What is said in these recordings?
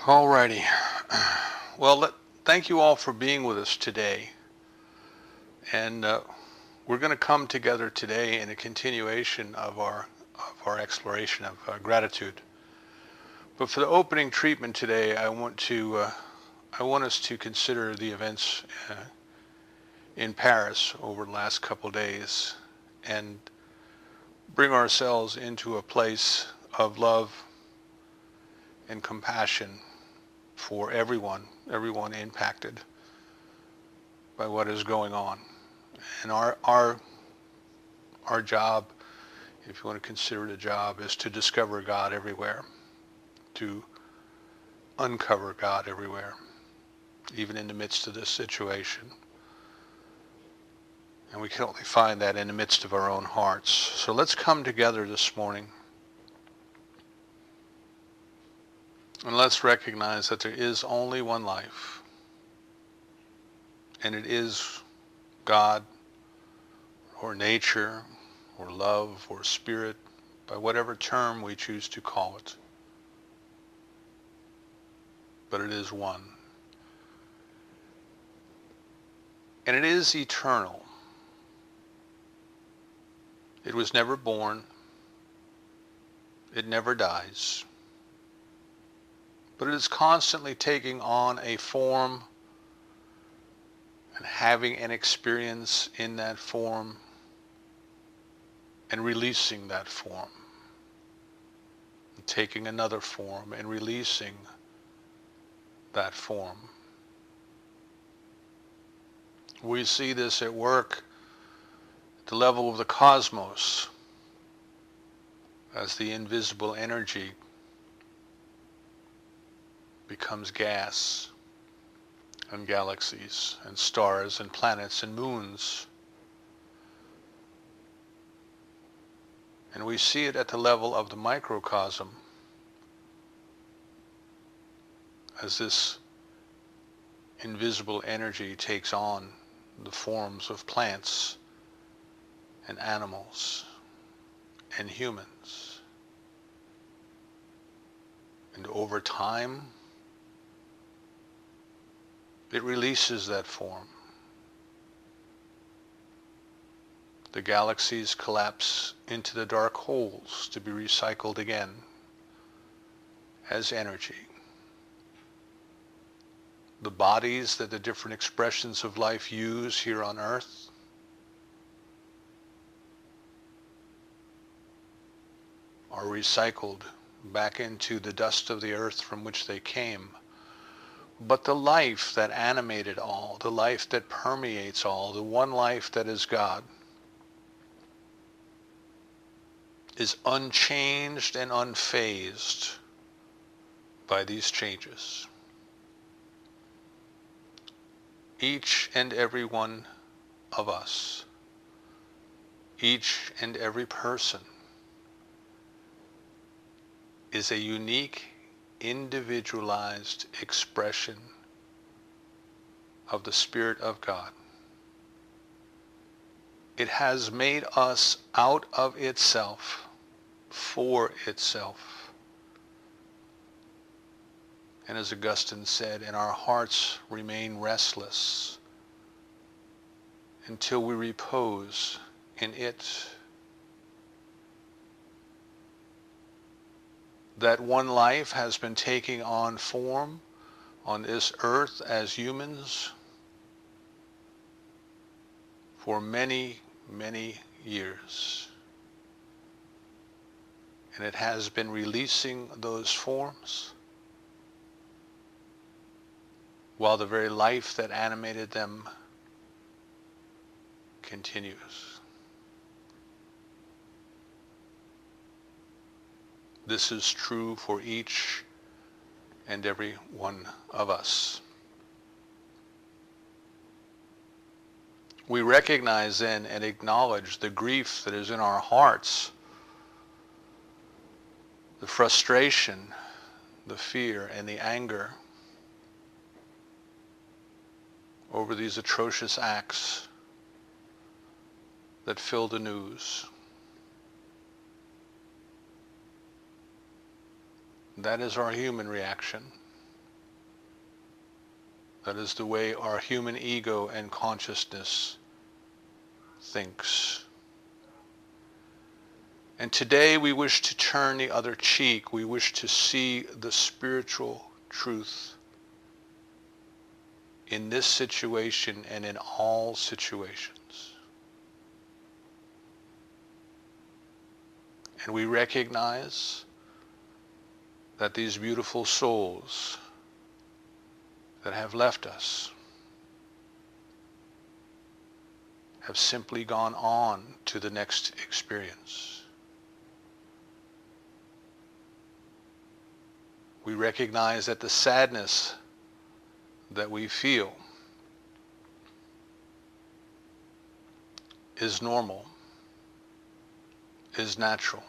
Alrighty. Well, thank you all for being with us today. And we're going to come together today in a continuation of our exploration of gratitude. But for the opening treatment today, I want us to consider the events in Paris over the last couple of days and bring ourselves into a place of love and compassion for everyone impacted by what is going on. And our job, if you want to consider it a job, is to discover God everywhere, to uncover God everywhere, even in the midst of this situation. And we can only find that in the midst of our own hearts. So let's come together this morning and let's recognize that there is only one life, and it is God or nature or love or spirit, by whatever term we choose to call it. But it is one. And it is eternal. It was never born. It never dies. But it is constantly taking on a form and having an experience in that form and releasing that form. And taking another form and releasing that form. We see this at work at the level of the cosmos as the invisible energy becomes gas and galaxies and stars and planets and moons. And we see it at the level of the microcosm as this invisible energy takes on the forms of plants and animals and humans. And over time, it releases that form. The galaxies collapse into the dark holes to be recycled again as energy. The bodies that the different expressions of life use here on Earth are recycled back into the dust of the earth from which they came. But the life that animated all, the life that permeates all, the one life that is God, is unchanged and unfazed by these changes. Each and every one of us, each and every person, is a unique, individualized expression of the Spirit of God. It has made us out of itself, for itself. And as Augustine said, and our hearts remain restless until we repose in it. That one life has been taking on form on this earth as humans for many, many years. And it has been releasing those forms while the very life that animated them continues. This is true for each and every one of us. We recognize then and acknowledge the grief that is in our hearts, the frustration, the fear, and the anger over these atrocious acts that fill the news. That is our human reaction. That is the way our human ego and consciousness thinks. And today we wish to turn the other cheek. We wish to see the spiritual truth in this situation and in all situations. And we recognize that these beautiful souls that have left us have simply gone on to the next experience. We recognize that the sadness that we feel is normal, is natural,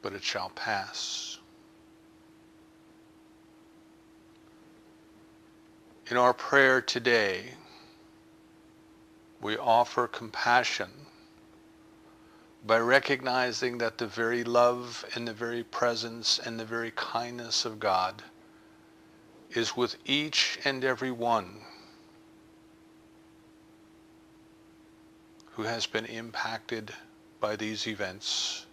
but it shall pass. In our prayer today, we offer compassion by recognizing that the very love and the very presence and the very kindness of God is with each and every one who has been impacted by these events,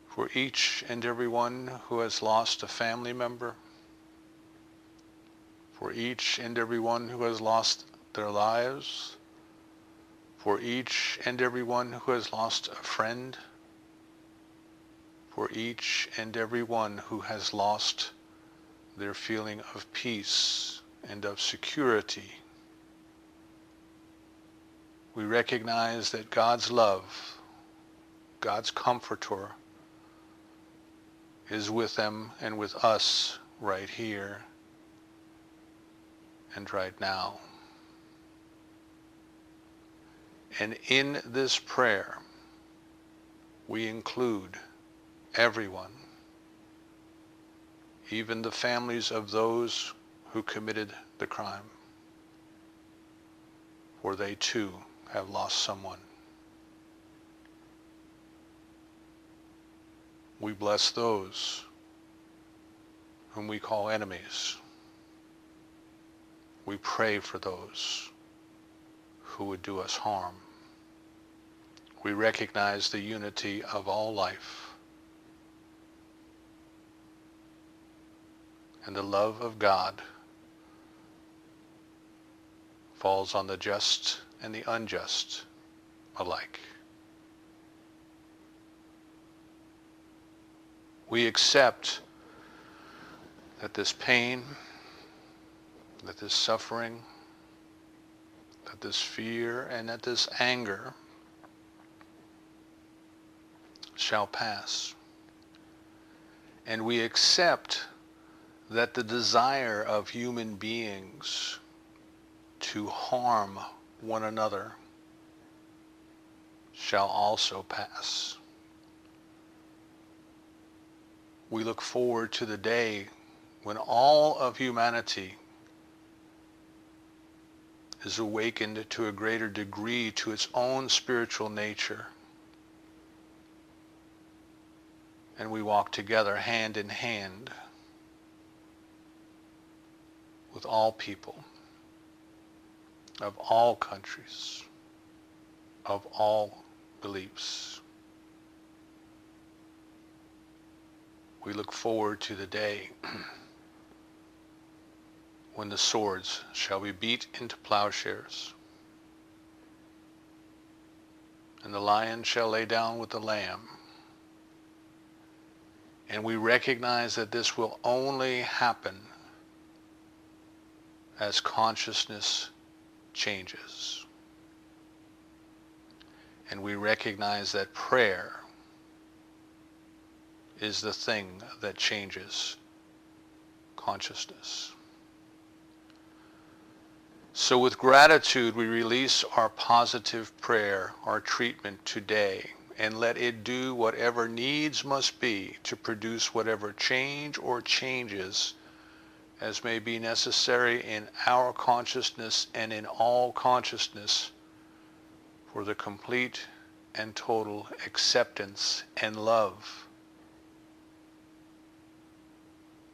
for each and every one who has lost a family member, for each and every one who has lost their lives, for each and every one who has lost a friend, for each and every one who has lost their feeling of peace and of security. We recognize that God's love, God's comforter, is with them and with us right here and right now. And in this prayer, we include everyone, even the families of those who committed the crime, for they too have lost someone. We bless those whom we call enemies. We pray for those who would do us harm. We recognize the unity of all life and the love of God falls on the just and the unjust alike. We accept that this pain, that this suffering, that this fear, and that this anger shall pass. And we accept that the desire of human beings to harm one another shall also pass. We look forward to the day when all of humanity is awakened to a greater degree to its own spiritual nature. And we walk together hand in hand with all people, of all countries, of all beliefs. We look forward to the day when the swords shall be beat into plowshares, and the lion shall lay down with the lamb. And we recognize that this will only happen as consciousness changes. And we recognize that prayer is the thing that changes consciousness. So with gratitude, we release our positive prayer, our treatment today, and let it do whatever needs must be to produce whatever change or changes as may be necessary in our consciousness and in all consciousness for the complete and total acceptance and love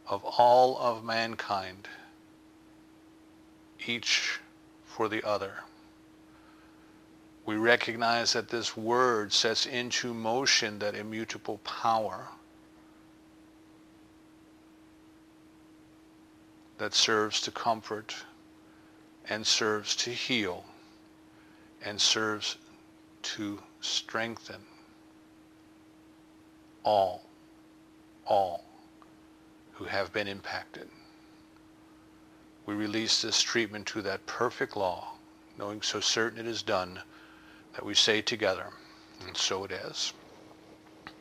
of all of mankind, each for the other. We recognize that this word sets into motion that immutable power that serves to comfort and serves to heal and serves to strengthen all who have been impacted. We release this treatment to that perfect law, knowing so certain it is done, that we say together, and so it is.